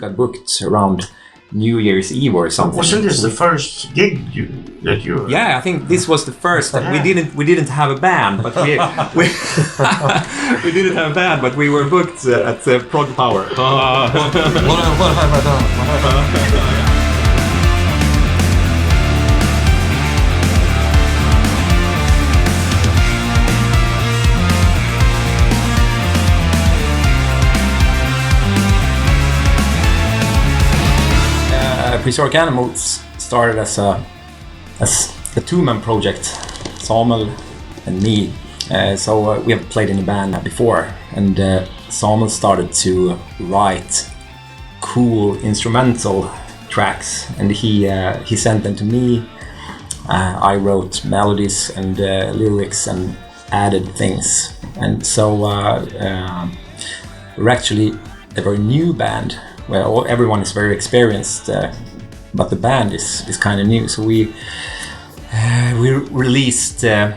got booked around New Year's Eve or something. Wasn't this the first gig that you? Yeah, I think this was the first. We didn't have a band, but we didn't have a band, but we were booked at PROGPOWER. What have I done? PreHistoric Animals started as a two-man project, Samuel and me. So we have played in a band before, and Samuel started to write cool instrumental tracks, and he sent them to me. I wrote melodies and lyrics and added things, and so we're actually a very new band where everyone is very experienced. But the band is kind of new, so we released the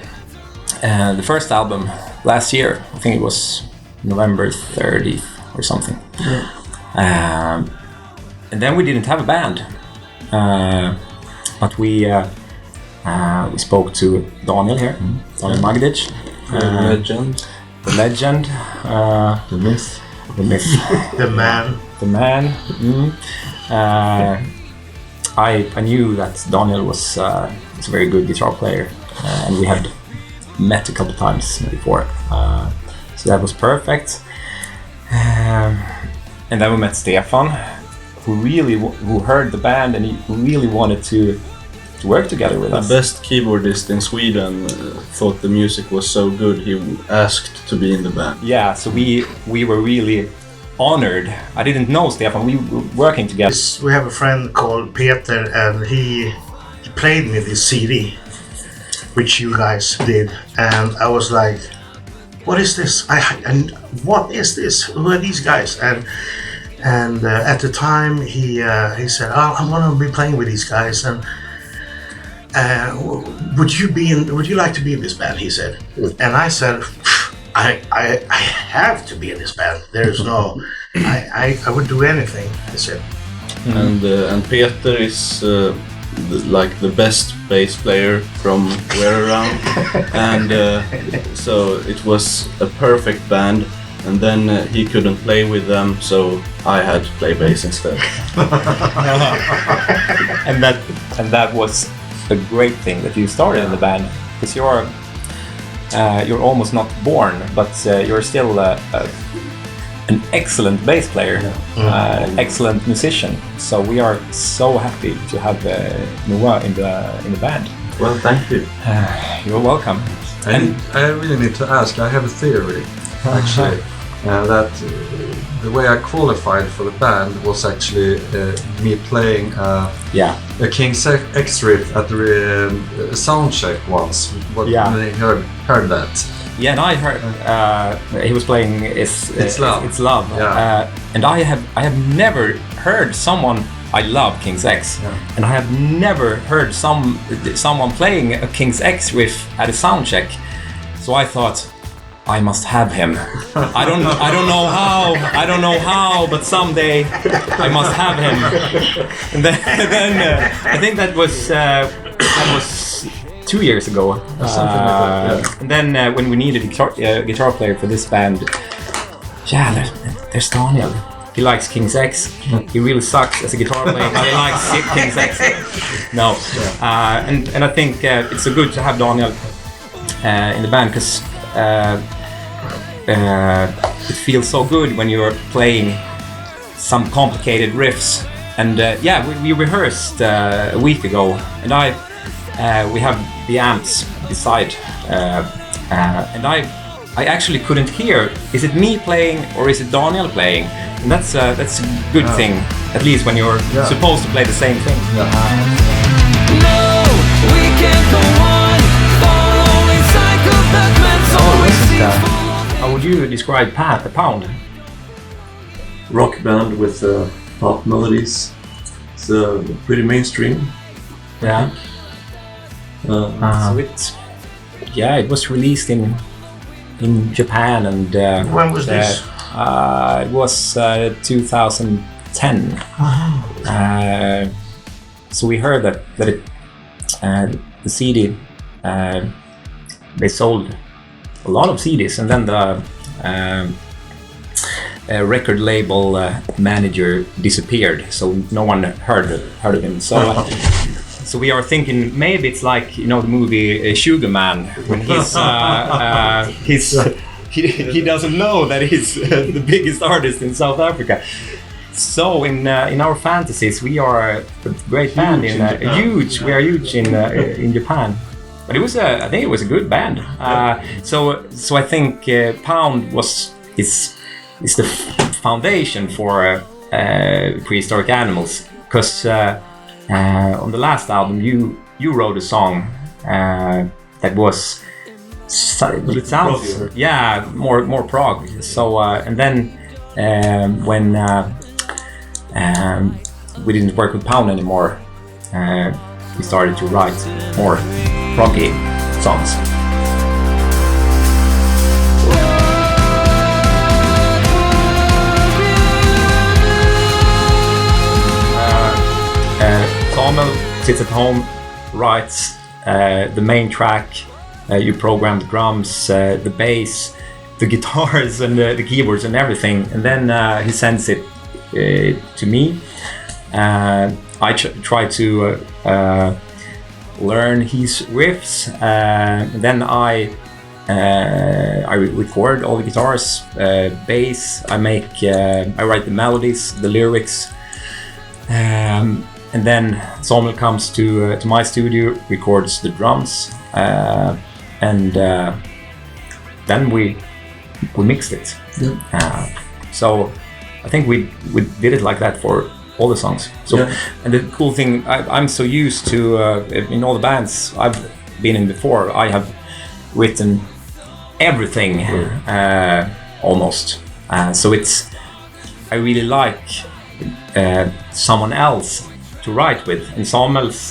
first album last year. I think it was November 30th or something. Yeah. And then we didn't have a band, but we spoke to Daniel here, Daniel Magdic, the legend, the myth, the man. I knew that Daniel was a very good guitar player, and we had met a couple times before, so that was perfect. And then we met Stefan, who heard the band and he really wanted to work together with us. The best keyboardist in Sweden thought the music was so good he asked to be in the band. Yeah, so we were really honored. I didn't know Stefan. We were working together. We have a friend called Peter, and he played me this CD, which you guys did, and I was like, "What is this? And what is this? Who are these guys?" And at the time he said, "Oh, I'm gonna be playing with these guys, and would you like to be in this band?" He said, and I said, I have to be in this band. There's no, I would do anything. I said, and Peter is like the best bass player from where around, and so it was a perfect band. And then he couldn't play with them, so I had to play bass instead. and that was a great thing that you started in the band, because you're almost not born, but you're still an excellent bass player, an excellent musician. So we are so happy to have Noah in the band. Well, thank you. You're welcome. And I really need to ask. I have a theory, actually, that the way I qualified for the band was actually me playing a King's X riff at the sound check once. When I heard that. Yeah, and I heard he was playing It's Love. Yeah. And I have never heard someone. I love King's X, and I have never heard someone playing a King's X riff at a sound check. So I thought, I must have him. I don't know how, but someday I must have him. And then I think that was 2 years ago. Something like that. And then when we needed a guitar player for this band, there's Daniel. He likes King's X. He really sucks as a guitar player, but he likes King's X. No, and I think it's so good to have Daniel in the band, because it feels so good when you're playing some complicated riffs. And we rehearsed a week ago, and we have the amps beside, and I actually couldn't hear, is it me playing or is it Daniel playing? And that's a good thing, at least when you're supposed to play the same thing. No, we can't go on, following psychopath men's always How would you describe Pound? Rock band with pop melodies. It's pretty mainstream. Yeah. So it was released in Japan, and when was this? It was 2013. 2010. So we heard that the CD, they sold a lot of CDs, and then the record label manager disappeared, so no one heard of him. So we are thinking maybe it's like, you know, the movie Sugar Man, when he doesn't know that he's the biggest artist in South Africa. So in our fantasies, we are a great band We are huge in Japan. But I think it was a good band. So I think Pound is the foundation for Prehistoric Animals, because on the last album you wrote a song that was more prog. So and then when we didn't work with Pound anymore, we started to write more proggy songs. Samuel sits at home, writes the main track, you program the drums, the bass, the guitars and the keyboards and everything, and then he sends it to me. I try to learn his riffs, then I record all the guitars, bass, I write the melodies, the lyrics, and then Samuel comes to my studio, records the drums, and then we mixed it. Yeah. So I think we did it like that for all the songs. So and the cool thing, I'm so used to in all the bands I've been in before, I have written everything almost. So I really like someone else to write with, and Samuel's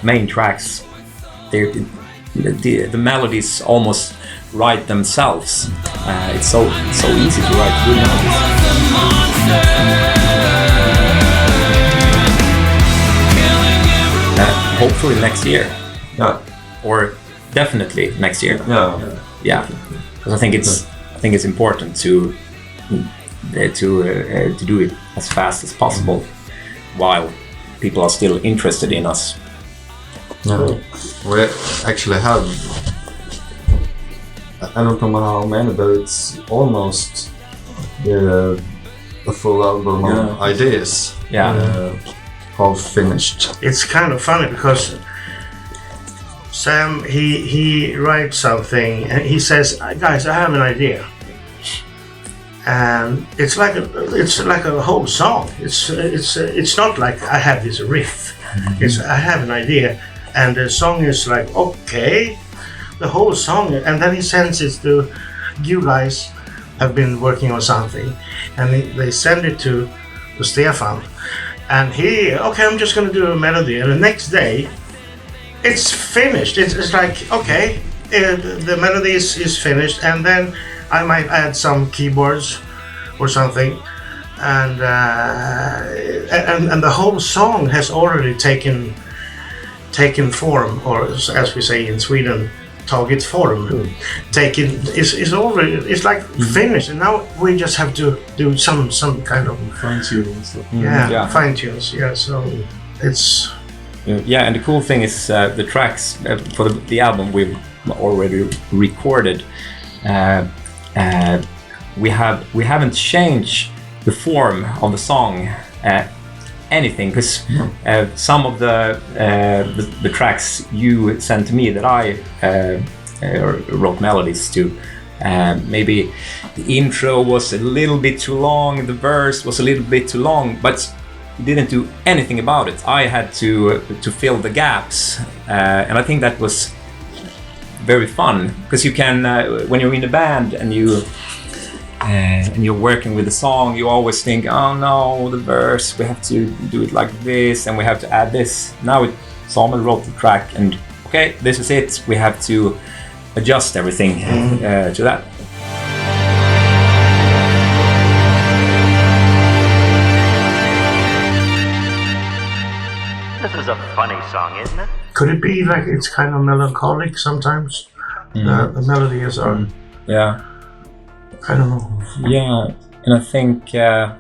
main tracks, the melodies almost write themselves. It's so easy to write good melodies. Hopefully next year, or definitely next year. Because I think it's important to do it as fast as possible, while people are still interested in us. We actually have, I don't know how many, but it's almost a full album of ideas. Half finished. It's kind of funny because Sam he writes something and he says, "Guys, I have an idea," and it's like a whole song. It's not like I have this riff. It's I have an idea, and the song is like, okay, the whole song, and then he sends it to you guys. Have been working on something, and they send it to Stefan. And I'm just gonna do a melody, and the next day it's finished. It's like, okay, the melody is finished, and then I might add some keyboards or something, and the whole song has already taken form, or as we say in Sweden, tagit form. It's already, it's like finished, and now we just have to do some kind of fine-tuning stuff. Fine-tunes. So it's and the cool thing is the tracks for the album we've already recorded. We haven't changed the form of the song anything, because some of the tracks you sent to me that I wrote melodies to, maybe the intro was a little bit too long, the verse was a little bit too long, but didn't do anything about it. I had to fill the gaps, and I think that was very fun, because you can when you're in a band and you're working with a song, you always think, oh no, the verse, we have to do it like this, and we have to add this. Now Samuel wrote the track, and okay, this is it. We have to adjust everything to that. This is a funny song, isn't it? Could it be like it's kind of melancholic sometimes? The melodies are. Yeah. I don't know. Yeah, and I think a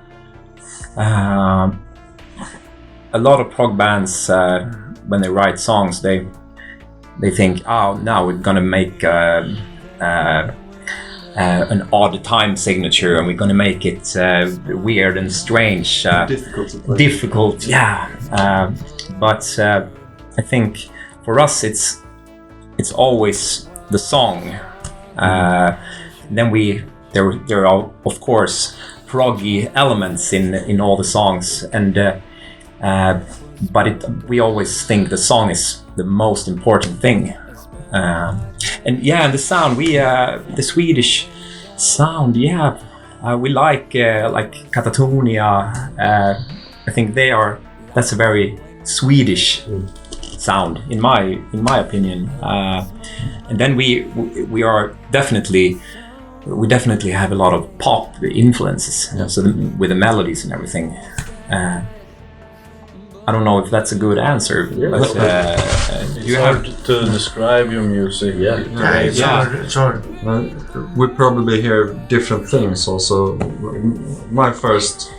lot of prog bands, when they write songs, they think, oh, now we're gonna make an odd time signature, and we're gonna make it weird and strange. Difficult to play. Difficult, yeah. But I think for us, it's always the song. Then there are of course proggy elements in all the songs, and but we always think the song is the most important thing. And yeah, the sound, the Swedish sound, yeah, we like Katatonia. I think that's a very Swedish sound in my opinion. And then we definitely have a lot of pop influences, so with the melodies and everything. I don't know if that's a good answer, but you have to describe your music. It's hard. We probably hear different things also. My first,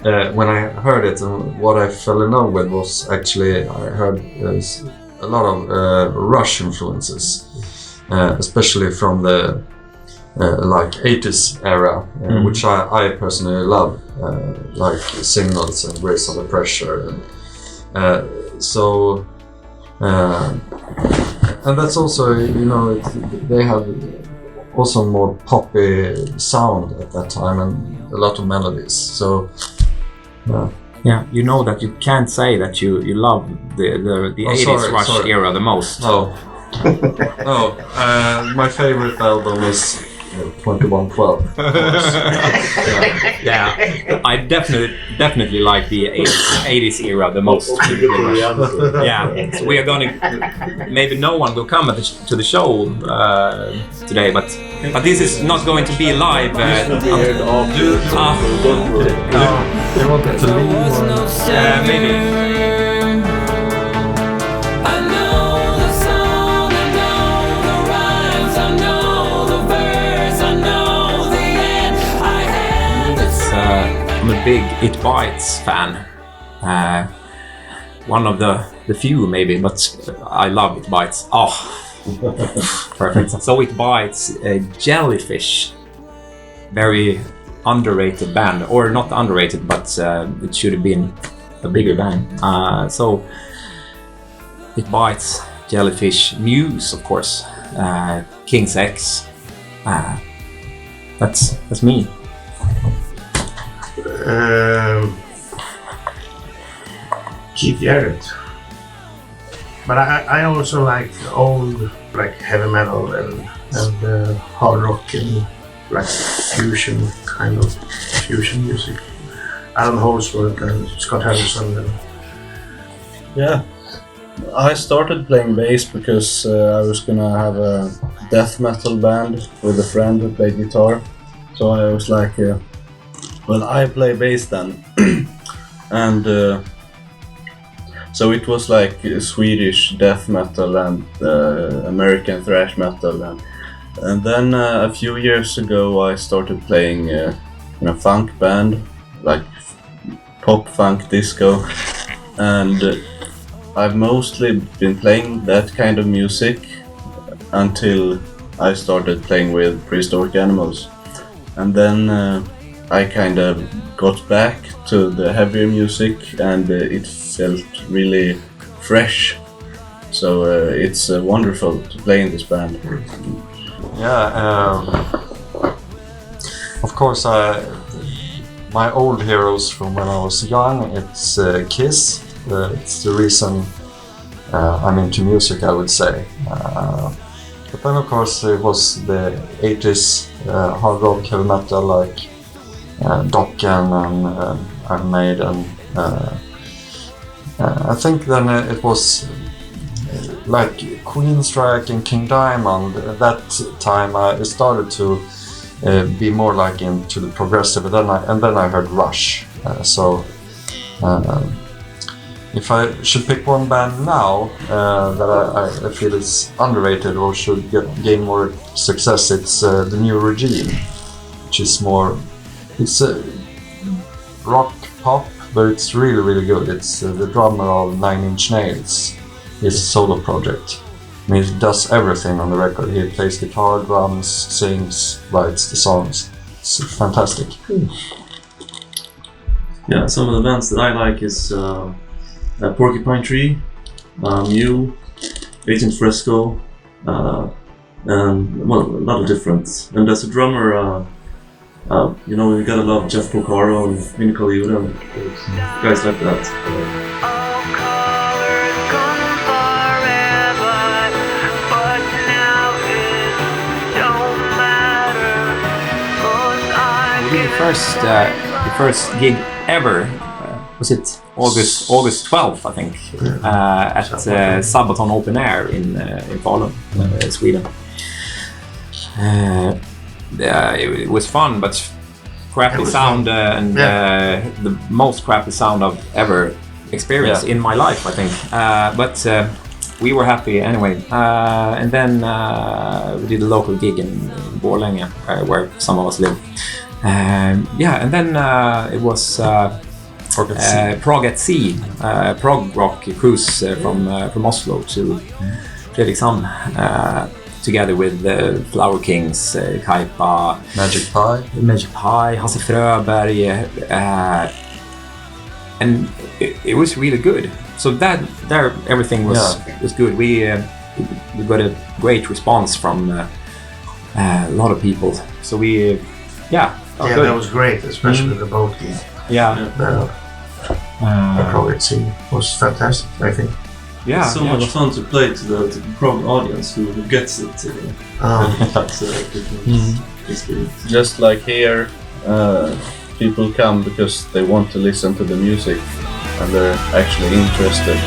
when I heard it, and what I fell in love with was actually, I heard a lot of Rush influences, especially from the like 80s era, which I personally love, like Signals and Raise Under Pressure, and that's also, they have also more poppy sound at that time and a lot of melodies. So yeah, you know that you can't say that you love the 80s Rush era the most. My favorite album is 2112. Yeah, I definitely like the 80s era the most. Yeah, so we are going to, maybe no one will come to the show today, but this is not going to be live. You want to leave? Maybe. I'm a big It Bites fan. One of the few maybe, but I love It Bites. Oh, perfect. So It Bites, Jellyfish, very underrated band, or not underrated, but it should have been a bigger band. So It Bites, Jellyfish, Muse, of course, King's X. That's me. Keith Jarrett. But I also like old, like heavy metal and hard rock and like fusion music. Alan Holdsworth and Scott Harrison. Yeah, I started playing bass because I was gonna have a death metal band with a friend who played guitar. So I was like, well, I play bass then. And so it was like Swedish death metal and American thrash metal, and then a few years ago I started playing in a funk band, like pop funk disco, and I've mostly been playing that kind of music until I started playing with PreHistoric Animals, and then I kind of got back to the heavier music, and it felt really fresh. So it's wonderful to play in this band. Yeah, of course, my old heroes from when I was young, it's Kiss. It's the reason I'm into music, I would say. But then, of course, it was the 80s hard rock, heavy metal, like Dokken and Iron Maiden. I think then it was like Queenstrike and King Diamond. At that time I started to be more like into the progressive, and then I heard Rush. if I should pick one band now that I feel is underrated or should gain more success, it's the New Regime, which is more, it's rock pop, but it's really, really good. It's the drummer of Nine Inch Nails, his solo project. I mean, he does everything on the record. He plays guitar, drums, sings, writes the songs. It's fantastic. Yeah, some of the bands that I like is Porcupine Tree, Mew, Agent Fresco, and well, a lot of different. And as a drummer, you know, you gotta love Jeff Porcaro and Vinny Colaiuta, guys like that. The first gig ever was it August 12th, I think, at Sabaton Open Air in Baarlo, Sweden. It was fun, but crappy sound the most crappy sound I've ever experienced in my life, I think. But we were happy anyway. And then we did a local gig in Borlänge, where some of us live. And then it was Prog at Sea, prog rock cruise from Oslo to Fredrikshamn, together with Flower Kings, Kaipa, Magic Pie, Hasse Fröberg, and it was really good. So there everything was good. We got a great response from a lot of people. So we that was great, especially the boat gig. The Prog at Sea was fantastic, I think. Yeah, it's so much fun to play to the prog audience who gets it. That's a different experience. Just like here, people come because they want to listen to the music and they're actually interested.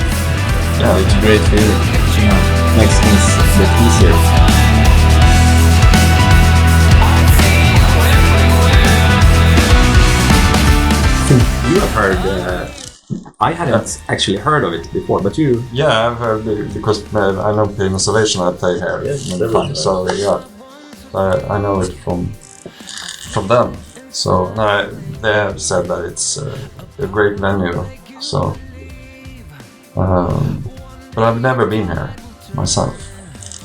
And it's a great feeling. Makes things a bit easier. You have heard, I hadn't actually heard of it before, but you... Yeah, I've heard it because I know Penis Salvation, I play here many times, so I know it from them. So they have said that it's a great venue, so... but I've never been here myself.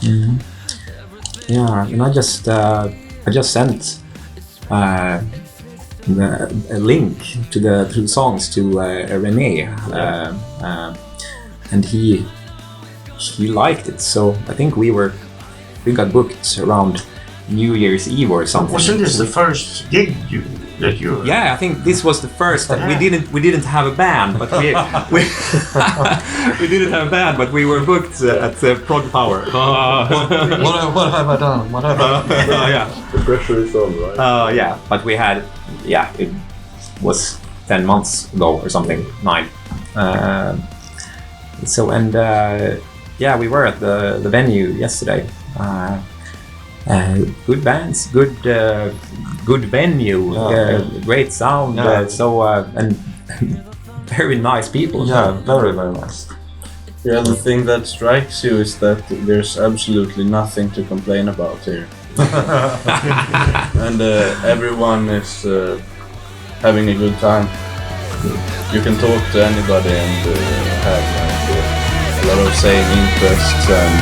Mm-hmm. Yeah, and I just sent a link to the songs to René, and he liked it. So I think we got booked around New Year's Eve or something. Wasn't this the first gig that you? Yeah, I think this was the first. We didn't have a band, but we didn't have a band, but we were booked at PROGPOWER. What have I done? What have I done? Yeah. The pressure is on, right? Yeah, but we had. Yeah, it was 10 months ago or something, 9. We were at the venue yesterday. Good bands, good venue, great sound, and very nice people. Yeah, very, very nice. Yeah, the thing that strikes you is that there's absolutely nothing to complain about here. And everyone is having a good time. You can talk to anybody and have a lot of same interests, and